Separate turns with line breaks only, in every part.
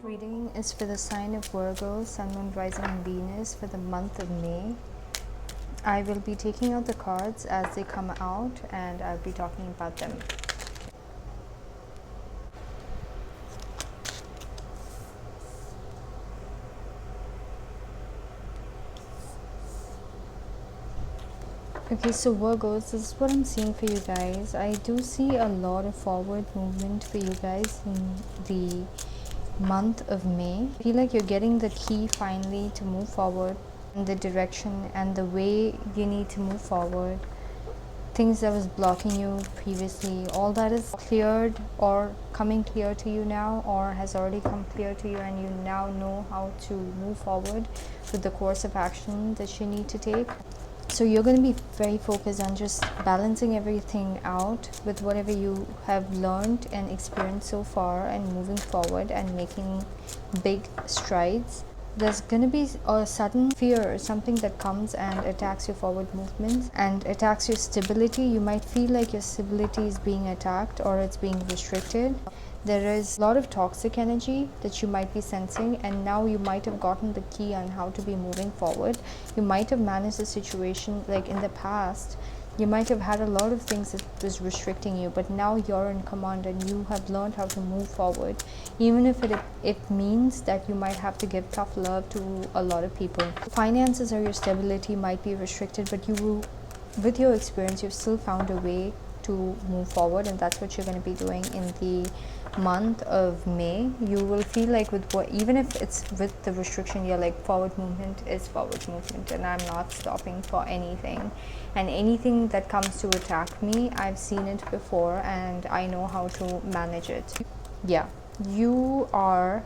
Reading is for the sign of Virgo, Sun, Moon, Rising, and Venus for the month of May. I will be taking out the cards as they come out and I'll be talking about them. Okay, so Virgos, this is what I'm seeing for you guys. I do see a lot of forward movement for you guys in the month of May. I feel like you're getting the key finally to move forward in the direction and the way you need to move forward. Things that was blocking you previously, all that is cleared or coming clear to you now, or has already come clear to you, and you now know how to move forward with the course of action that you need to take. So you're going to be very focused on just balancing everything out with whatever you have learned and experienced so far, and moving forward and making big strides. There's going to be a sudden fear or something that comes and attacks your forward movements and attacks your stability. You might feel like your stability is being attacked or it's being restricted. There is a lot of toxic energy that you might be sensing, and now you might have gotten the key on how to be moving forward. You might have managed the situation like in the past. You might have had a lot of things that was restricting you, but now you're in command and you have learned how to move forward, even if it means that you might have to give tough love to a lot of people. Finances or your stability might be restricted, but you will, with your experience, you've still found a way to move forward, and that's what you're going to be doing in the month of May. You will feel like with what, even if it's with the restriction, you're like, forward movement is forward movement and I'm not stopping for anything, and anything that comes to attack me, I've seen it before and I know how to manage it. Yeah, you are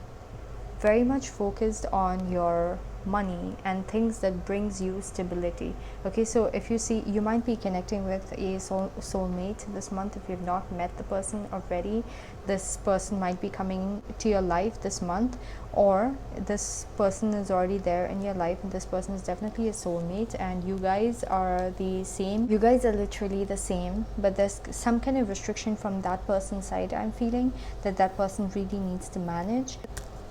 very much focused on your money and things that brings you stability. Okay, so if you see, you might be connecting with a soulmate this month. If you've not met the person already, this person might be coming to your life this month, or this person is already there in your life and this person is definitely a soulmate, and you guys are the same. You guys are literally the same, but there's some kind of restriction from that person's side. I'm feeling that that person really needs to manage.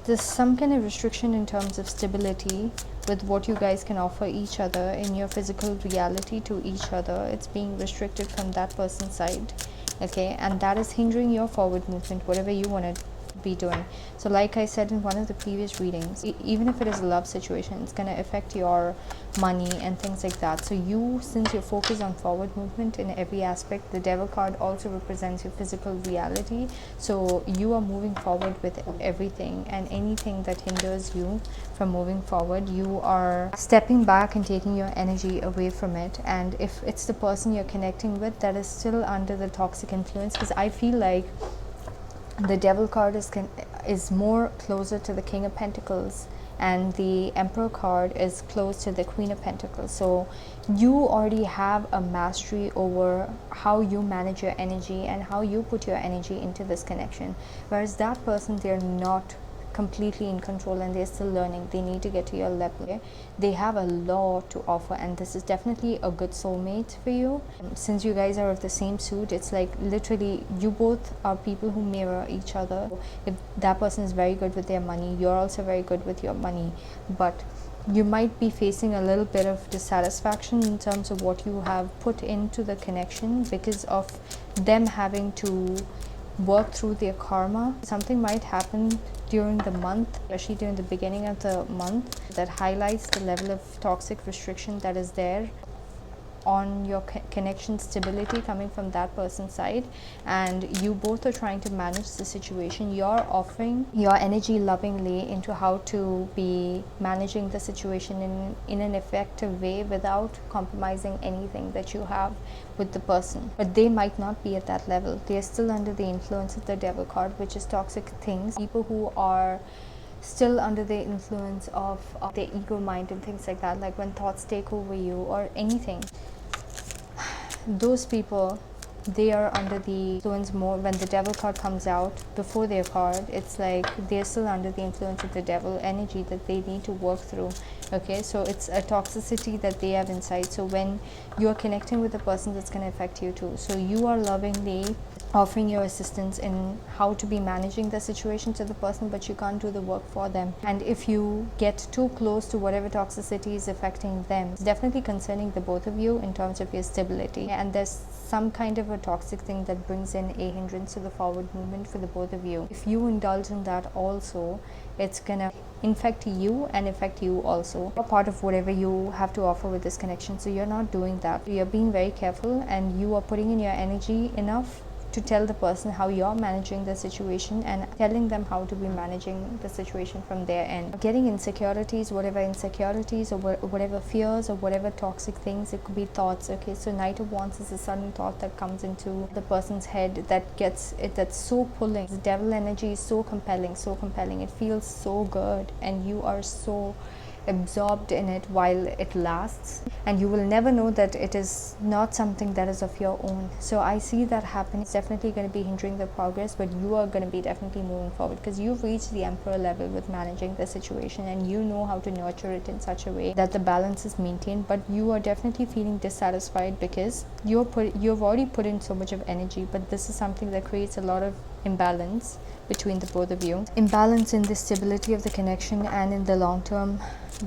There's some kind of restriction in terms of stability with what you guys can offer each other in your physical reality to each other. It's being restricted from that person's side, okay, and that is hindering your forward movement, whatever you want to be doing. So like I said in one of the previous readings, even if it is a love situation, it's going to affect your money and things like that. So you, since you're focused on forward movement in every aspect, the devil card also represents your physical reality, so you are moving forward with everything, and anything that hinders you from moving forward, you are stepping back and taking your energy away from it. And if it's the person you're connecting with that is still under the toxic influence, because I feel like the devil card is more closer to the King of Pentacles, and the Emperor card is close to the Queen of Pentacles. So you already have a mastery over how you manage your energy and how you put your energy into this connection, whereas that person, they're not completely in control and they're still learning. They need to get to your level. They have a lot to offer, and this is definitely a good soulmate for you. Since you guys are of the same suit, it's like literally you both are people who mirror each other. If that person is very good with their money, you're also very good with your money, but you might be facing a little bit of dissatisfaction in terms of what you have put into the connection because of them having to work through their karma. Something might happen during the month, especially during the beginning of the month, that highlights the level of toxic restriction that is there on your connection stability coming from that person's side, and you both are trying to manage the situation. You're offering your energy lovingly into how to be managing the situation in an effective way without compromising anything that you have with the person, but they might not be at that level. They're still under the influence of the devil card, which is toxic things. People who are still under the influence of their ego mind and things like that, like when thoughts take over you or anything, those people, they are under the influence more. When the devil card comes out before their card, it's like they're still under the influence of the devil energy that they need to work through, Okay, so it's a toxicity that they have inside. So when you're connecting with the person, that's going to affect you too. So you are lovingly offering your assistance in how to be managing the situation to the person, but you can't do the work for them. And if you get too close to whatever toxicity is affecting them, it's definitely concerning the both of you in terms of your stability. And there's some kind of a toxic thing that brings in a hindrance to the forward movement for the both of you. If you indulge in that also, it's gonna infect you and affect you also. A part of whatever you have to offer with this connection. So you're not doing that. You're being very careful and you are putting in your energy enough to tell the person how you're managing the situation and telling them how to be managing the situation from their end. Getting insecurities, whatever insecurities or whatever fears or whatever toxic things, it could be thoughts. Okay, so Knight of Wands is a sudden thought that comes into the person's head that gets it, that's so pulling. The devil energy is so compelling, so compelling. It feels so good and you are so absorbed in it while it lasts, and you will never know that it is not something that is of your own. So I see that happening. It's definitely going to be hindering the progress, but you are going to be definitely moving forward because you've reached the emperor level with managing the situation and you know how to nurture it in such a way that the balance is maintained. But you are definitely feeling dissatisfied because you've already put in so much of energy, but this is something that creates a lot of imbalance between the both of you. Imbalance in the stability of the connection and in the long term,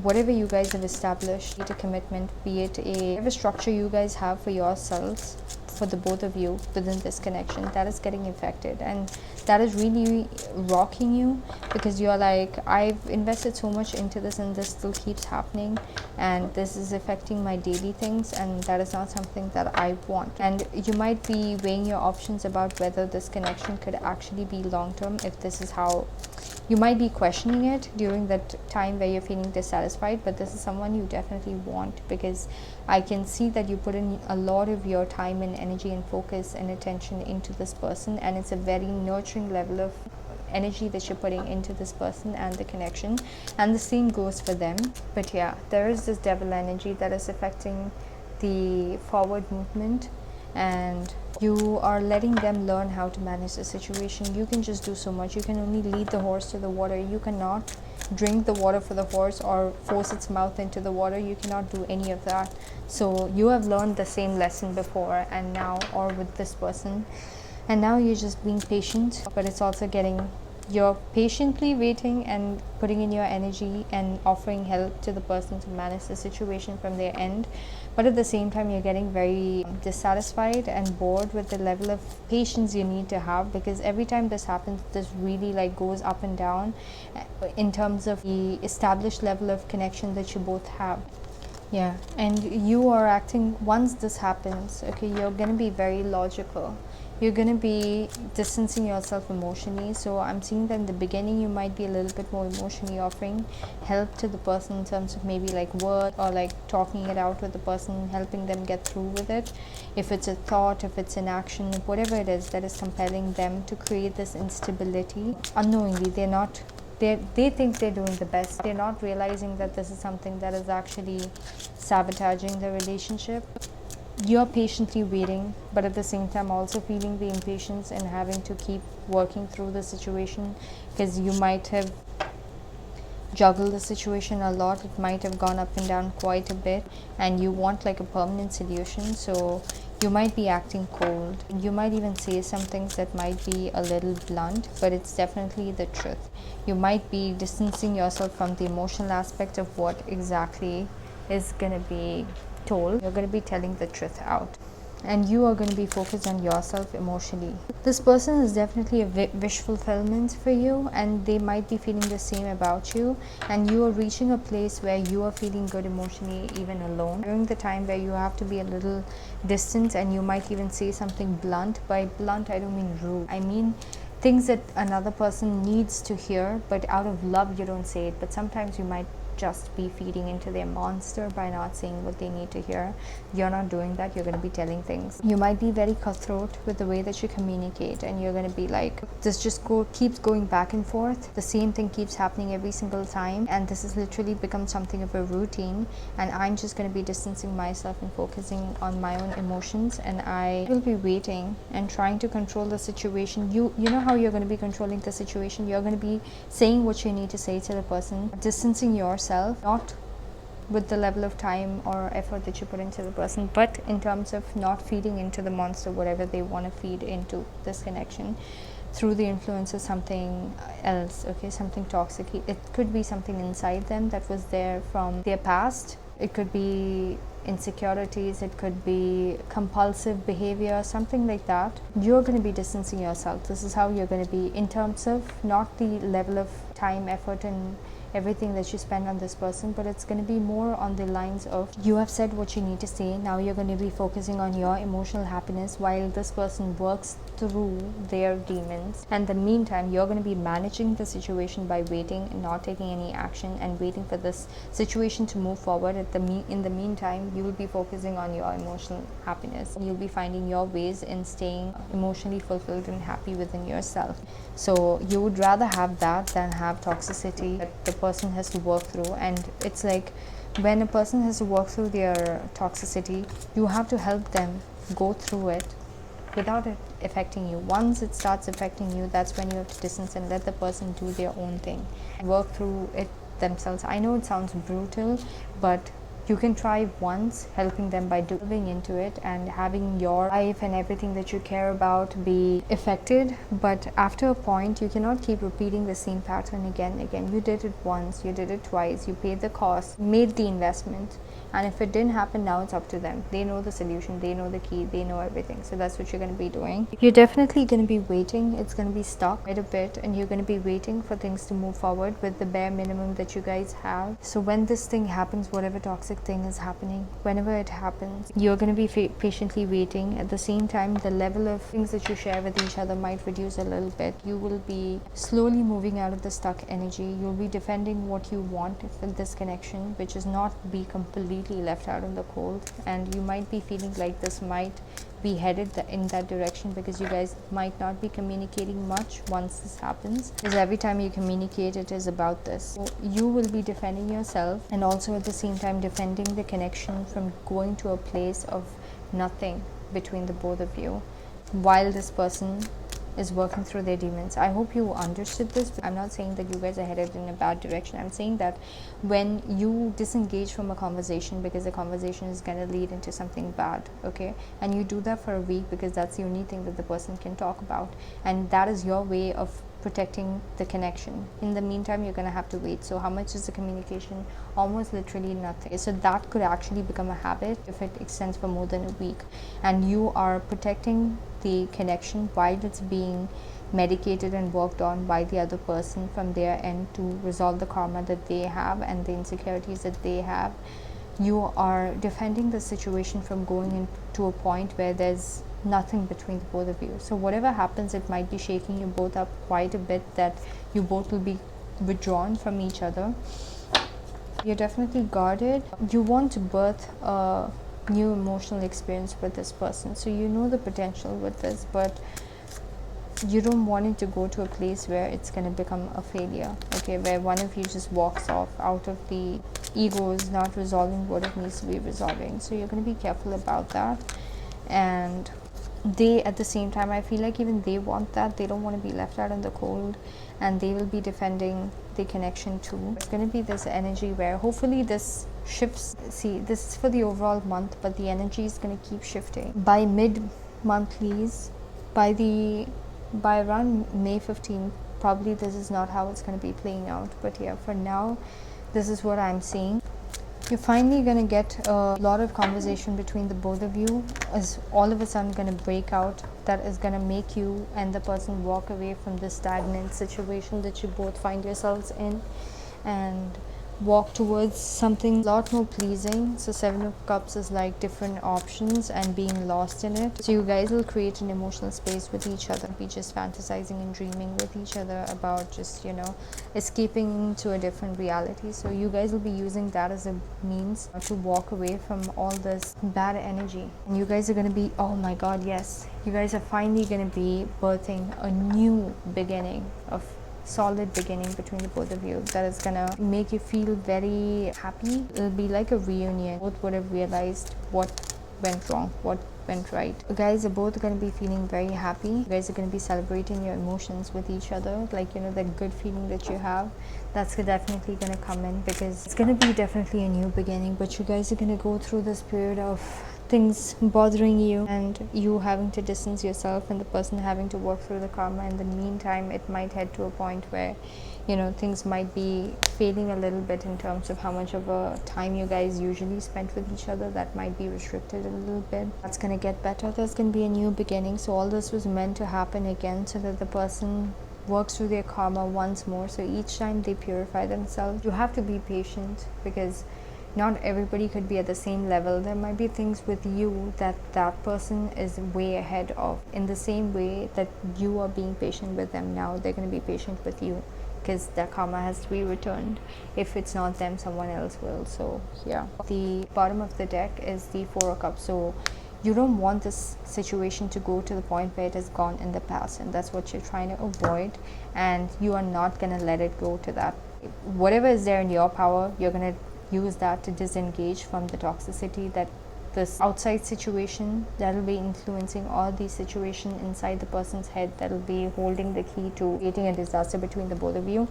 whatever you guys have established, be it a commitment, be it a whatever structure you guys have for yourselves, for the both of you within this connection, that is getting affected, and that is really rocking you because you're like, I've invested so much into this and this still keeps happening and this is affecting my daily things, and that is not something that I want. And you might be weighing your options about whether this connection could actually be long term. If this is how you might be questioning it during that time where you're feeling dissatisfied, but this is someone you definitely want because I can see that you put in a lot of your time and energy and focus and attention into this person, and it's a very nurturing level of energy that you're putting into this person and the connection, and the same goes for them. But yeah, there is this devil energy that is affecting the forward movement, and you are letting them learn how to manage the situation. You can just do so much. You can only lead the horse to the water. You cannot drink the water for the horse or force its mouth into the water. You cannot do any of that. So you have learned the same lesson before and now, or with this person, and now you're just being patient. But it's also getting, you're patiently waiting and putting in your energy and offering help to the person to manage the situation from their end, but at the same time you're getting very dissatisfied and bored with the level of patience you need to have, because every time this happens, this really like goes up and down in terms of the established level of connection that you both have. Yeah, and you are acting, once this happens, okay, you're going to be very logical. You're going to be distancing yourself emotionally. So I'm seeing that in the beginning you might be a little bit more emotionally offering help to the person in terms of maybe like word or like talking it out with the person, helping them get through with it. If it's a thought, if it's an action, whatever it is that is compelling them to create this instability unknowingly, they think they're doing the best. They're not realizing that this is something that is actually sabotaging the relationship. You're patiently waiting, but at the same time also feeling the impatience and having to keep working through the situation, because you might have juggled the situation a lot. It might have gone up and down quite a bit, and you want like a permanent solution. So you might be acting cold. You might even say some things that might be a little blunt, but it's definitely the truth. You might be distancing yourself from the emotional aspect of what exactly is going to be told. You're going to be telling the truth out, and you are going to be focused on yourself emotionally. This person is definitely a wish fulfillment for you, and they might be feeling the same about you, and you are reaching a place where you are feeling good emotionally even alone. During the time where you have to be a little distant, and you might even say something blunt. By blunt I don't mean rude, I mean things that another person needs to hear, but out of love you don't say it. But sometimes you might just be feeding into their monster by not saying what they need to hear. You're not doing that. You're going to be telling things. You might be very cutthroat with the way that you communicate, and you're going to be like, this just keeps going back and forth. The same thing keeps happening every single time, and this has literally become something of a routine, and I'm just going to be distancing myself and focusing on my own emotions, and I will be waiting and trying to control the situation. You know how you're going to be controlling the situation. You're going to be saying what you need to say to the person, distancing yourself, not with the level of time or effort that you put into the person, but in terms of not feeding into the monster whatever they want to feed into this connection through the influence of something else, okay, something toxic. It could be something inside them that was there from their past. It could be insecurities, it could be compulsive behavior, something like that. You're going to be distancing yourself. This is how you're going to be, in terms of not the level of time, effort, and everything that you spend on this person, but it's going to be more on the lines of you have said what you need to say. Now you're going to be focusing on your emotional happiness while this person works through their demons. And in the meantime, you're going to be managing the situation by waiting and not taking any action and waiting for this situation to move forward. In the meantime, you will be focusing on your emotional happiness. You'll be finding your ways in staying emotionally fulfilled and happy within yourself. So you would rather have that than have toxicity that the person has to work through. And it's like, when a person has to work through their toxicity, you have to help them go through it without it affecting you. Once it starts affecting you, that's when you have to distance and let the person do their own thing, work through it themselves. I know it sounds brutal, but you can try once, helping them by delving into it and having your life and everything that you care about be affected. But after a point, you cannot keep repeating the same pattern again and again. You did it once, you did it twice, you paid the cost, made the investment, and if it didn't happen, now it's up to them. They know the solution, they know the key, they know everything. So that's what you're going to be doing. You're definitely going to be waiting. It's going to be stuck quite a bit, and you're going to be waiting for things to move forward with the bare minimum that you guys have. So when this thing happens, whatever toxic thing is happening, whenever it happens, you're going to be patiently waiting. At the same time, the level of things that you share with each other might reduce a little bit. You will be slowly moving out of the stuck energy. You'll be defending what you want with this connection, which is not be completely left out in the cold. And you might be feeling like this might be headed in that direction because you guys might not be communicating much once this happens, because every time you communicate, it is about this. So you will be defending yourself and also at the same time defending the connection from going to a place of nothing between the both of you while this person is working through their demons. I hope you understood this. I'm not saying that you guys are headed in a bad direction. I'm saying that when you disengage from a conversation because the conversation is going to lead into something bad, okay, and you do that for a week because that's the only thing that the person can talk about, and that is your way of protecting the connection. In the meantime, you're going to have to wait. So how much is the communication? Almost literally nothing. So that could actually become a habit if it extends for more than a week, and you are protecting the connection while it's being medicated and worked on by the other person from their end to resolve the karma that they have and the insecurities that they have. You are defending the situation from going into a point where there's nothing between the both of you. So whatever happens, it might be shaking you both up quite a bit, that you both will be withdrawn from each other. You're definitely guarded. You want to birth a new emotional experience with this person, so you know the potential with this, but you don't want it to go to a place where it's going to become a failure, okay, where one of you just walks off out of the egos, not resolving what it needs to be resolving. So you're going to be careful about that. And they, at the same time, I feel like even they want that. They don't want to be left out in the cold, and they will be defending the connection too. It's going to be this energy where hopefully this shifts. See, this is for the overall month, but the energy is going to keep shifting. By mid-monthlies, by around May 15th, probably this is not how it's going to be playing out. But yeah, for now, this is what I'm seeing. You're finally going to get a lot of conversation between the both of you, is all of a sudden going to break out, that is going to make you and the person walk away from this stagnant situation that you both find yourselves in and walk towards something a lot more pleasing. So 7 of Cups is like different options and being lost in it. So you guys will create an emotional space with each other, be just fantasizing and dreaming with each other about just, you know, escaping to a different reality. So you guys will be using that as a means to walk away from all this bad energy. And you guys are going to be, oh my god, yes, you guys are finally going to be birthing a new beginning, of solid beginning between the both of you that is gonna make you feel very happy. It'll be like a reunion. Both would have realized what went wrong, what went right. You guys are both going to be feeling very happy. You guys are going to be celebrating your emotions with each other, like, you know, that good feeling that you have, that's definitely going to come in, because it's going to be definitely a new beginning. But you guys are going to go through this period of things bothering you and you having to distance yourself and the person having to work through the karma. In the meantime, it might head to a point where, you know, things might be fading a little bit in terms of how much of a time you guys usually spend with each other. That might be restricted a little bit. That's going to get better. There's going to be a new beginning. So all this was meant to happen again so that the person works through their karma once more. So each time they purify themselves, you have to be patient, because not everybody could be at the same level. There might be things with you that that person is way ahead of. In the same way that you are being patient with them now, they're going to be patient with you, because their karma has to be returned. If it's not them, someone else will. So yeah, the bottom of the deck is the Four of Cups. So you don't want this situation to go to the point where it has gone in the past, and that's what you're trying to avoid, and you are not going to let it go to that. Whatever is there in your power, you're going to use that to disengage from the toxicity, that this outside situation that will be influencing all the situation inside the person's head, that will be holding the key to creating a disaster between the both of you.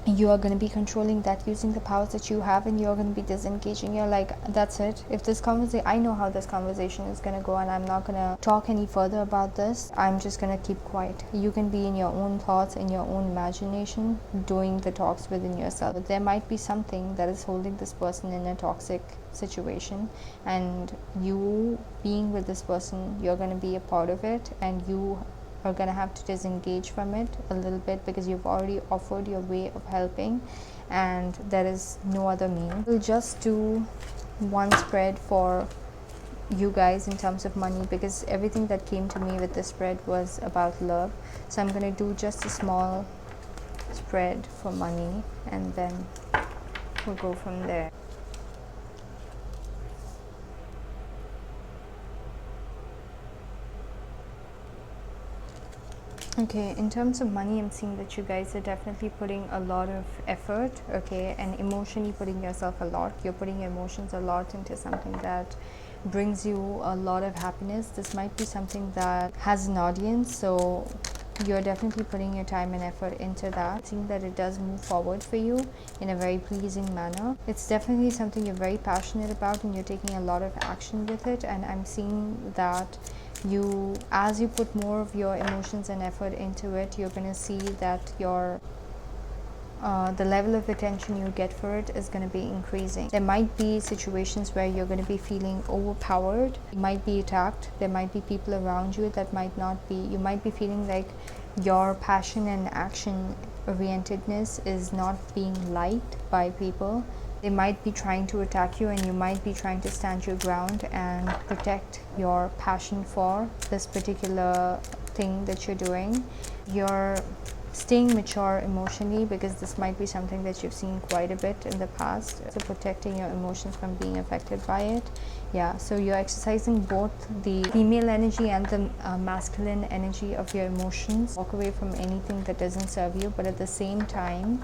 You are going to be controlling that using the powers that you have, and you're going to be disengaging. You're like, that's it. If this conversation, I know how this conversation is going to go, and I'm not going to talk any further about this. I'm just going to keep quiet. You can be in your own thoughts, in your own imagination, doing the talks within yourself. But there might be something that is holding this person in a toxic situation, and you being with this person, you're going to be a part of it, and you are going to have to disengage from it a little bit, because you've already offered your way of helping and there is no other means. We'll just do one spread for you guys in terms of money, because everything that came to me with this spread was about love. So I'm going to do just a small spread for money, and then we'll go from there. Okay, in terms of money, I'm seeing that you guys are definitely putting a lot of effort, okay, and emotionally putting yourself a lot. You're putting your emotions a lot into something that brings you a lot of happiness. This might be something that has an audience, so you're definitely putting your time and effort into that. Seeing that it does move forward for you in a very pleasing manner. It's definitely something you're very passionate about, and you're taking a lot of action with it, and I'm seeing that as you put more of your emotions and effort into it, you're going to see that your the level of attention you get for it is going to be increasing. There might be situations where you're going to be feeling overpowered. You might be attacked. There might be people around you that might not be. You might be feeling like your passion and action orientedness is not being liked by people. They might be trying to attack you, and you might be trying to stand your ground and protect your passion for this particular thing that you're doing. You're staying mature emotionally, because this might be something that you've seen quite a bit in the past. So protecting your emotions from being affected by it. Yeah, so you're exercising both the female energy and the masculine energy of your emotions. Walk away from anything that doesn't serve you, but at the same time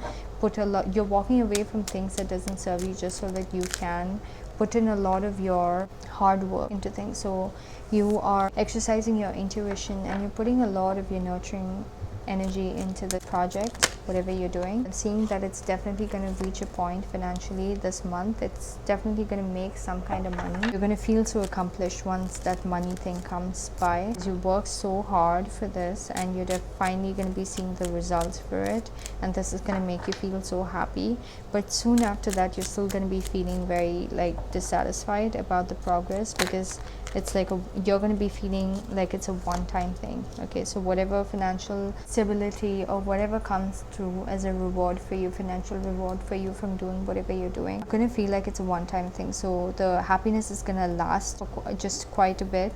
you're walking away from things that doesn't serve you, just so that you can put in a lot of your hard work into things. So you are exercising your intuition, and you're putting a lot of your nurturing energy into the project, whatever you're doing. I'm seeing that it's definitely going to reach a point financially this month. It's definitely going to make some kind of money. You're going to feel so accomplished once that money thing comes by. You worked so hard for this, and you're finally going to be seeing the results for it, and this is going to make you feel so happy. But soon after that, you're still going to be feeling very dissatisfied about the progress, because it's like you're going to be feeling like it's a one-time thing. Okay, so whatever financial stability or whatever comes through as a reward for you, financial reward for you from doing whatever you're doing, you're going to feel like it's a one-time thing. So the happiness is going to last for just quite a bit,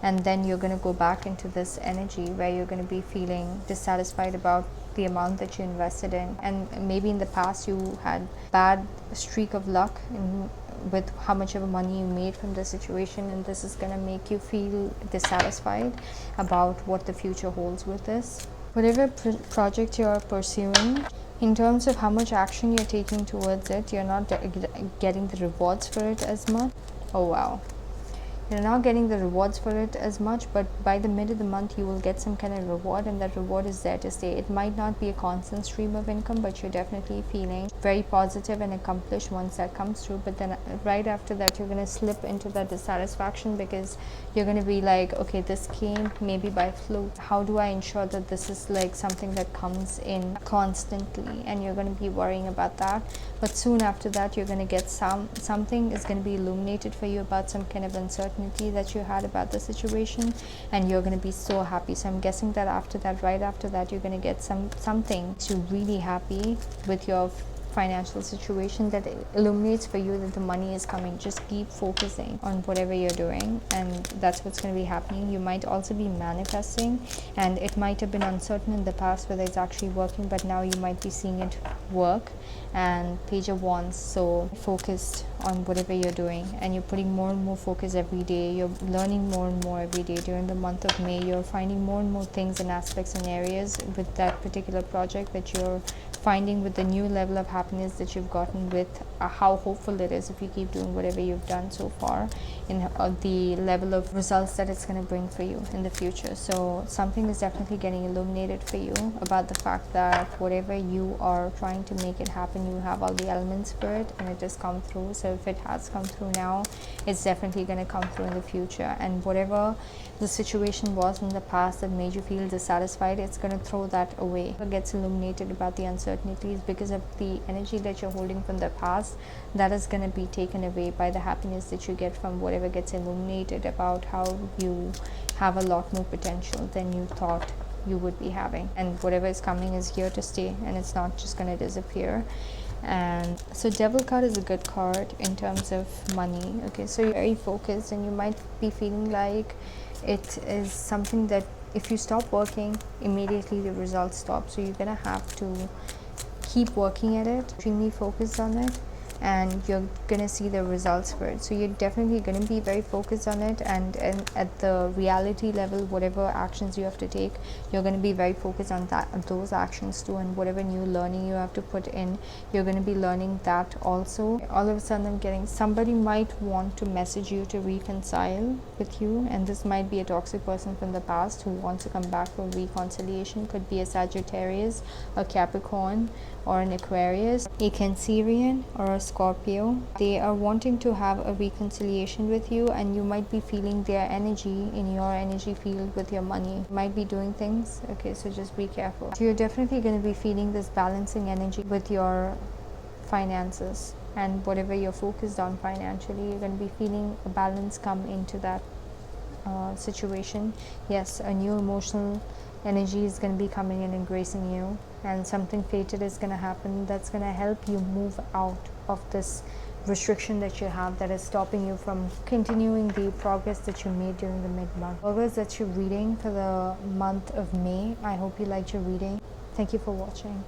and then you're going to go back into this energy where you're going to be feeling dissatisfied about the amount that you invested in, and maybe in the past you had bad streak of luck with how much of money you made from the situation, and this is going to make you feel dissatisfied about what the future holds with this. Whatever project you're pursuing, in terms of how much action you're taking towards it, you're not getting the rewards for it as much. Oh wow, You're not getting the rewards for it as much, but by the mid of the month you will get some kind of reward, and that reward is there to stay. It might not be a constant stream of income, but you're definitely feeling very positive and accomplished once that comes through. But then right after that, you're going to slip into that dissatisfaction, because you're going to be like, okay, this came maybe by fluke. How do I ensure that this is like something that comes in constantly? And you're going to be worrying about that. But soon after that, you're going to get something is going to be illuminated for you about some kind of uncertainty that you had about the situation, and you're going to be so happy. So I'm guessing that after that, right after that, you're going to get something to really happy with your financial situation that illuminates for you that the money is coming. Just keep focusing on whatever you're doing, and that's what's going to be happening. You might also be manifesting, and it might have been uncertain in the past whether it's actually working, but now you might be seeing it work. And Page of Wands, so focused on whatever you're doing, and you're putting more and more focus every day. You're learning more and more every day. During the month of May, you're finding more and more things and aspects and areas with that particular project that you're finding, with the new level of happiness that you've gotten, with how hopeful it is if you keep doing whatever you've done so far, in the level of results that it's going to bring for you in the future. So something is definitely getting illuminated for you about the fact that whatever you are trying to make it happen, you have all the elements for it, and it has come through. So if it has come through now, it's definitely going to come through in the future. And whatever the situation was in the past that made you feel dissatisfied, it's going to throw that away. It gets illuminated about the uncertainties because of the energy that you're holding from the past. That is going to be taken away by the happiness that you get from whatever gets illuminated about how you have a lot more potential than you thought you would be having, and whatever is coming is here to stay, and it's not just going to disappear. And so Devil card is a good card in terms of money. Okay, so you're very focused, and you might be feeling like it is something that if you stop working, immediately the results stop. So you're gonna have to keep working at it, extremely focused on it, and you're gonna see the results for it. So you're definitely gonna be very focused on it, and at the reality level, whatever actions you have to take, you're gonna be very focused on those actions too. And whatever new learning you have to put in, you're gonna be learning that also. All of a sudden I'm getting somebody might want to message you to reconcile with you, and this might be a toxic person from the past who wants to come back for reconciliation. Could be a Sagittarius, a Capricorn, or an Aquarius, a Cancerian, or a Scorpio. They are wanting to have a reconciliation with you, and you might be feeling their energy in your energy field with your money. You might be doing things, okay, so just be careful. So you're definitely going to be feeling this balancing energy with your finances, and whatever you're focused on financially, you're going to be feeling a balance come into that situation. Yes, a new emotional energy is going to be coming in and gracing you, and something fated is going to happen that's going to help you move out of this restriction that you have that is stopping you from continuing the progress that you made during the mid-month. Virgos, that's your reading for the month of May. I hope you liked your reading. Thank you for watching.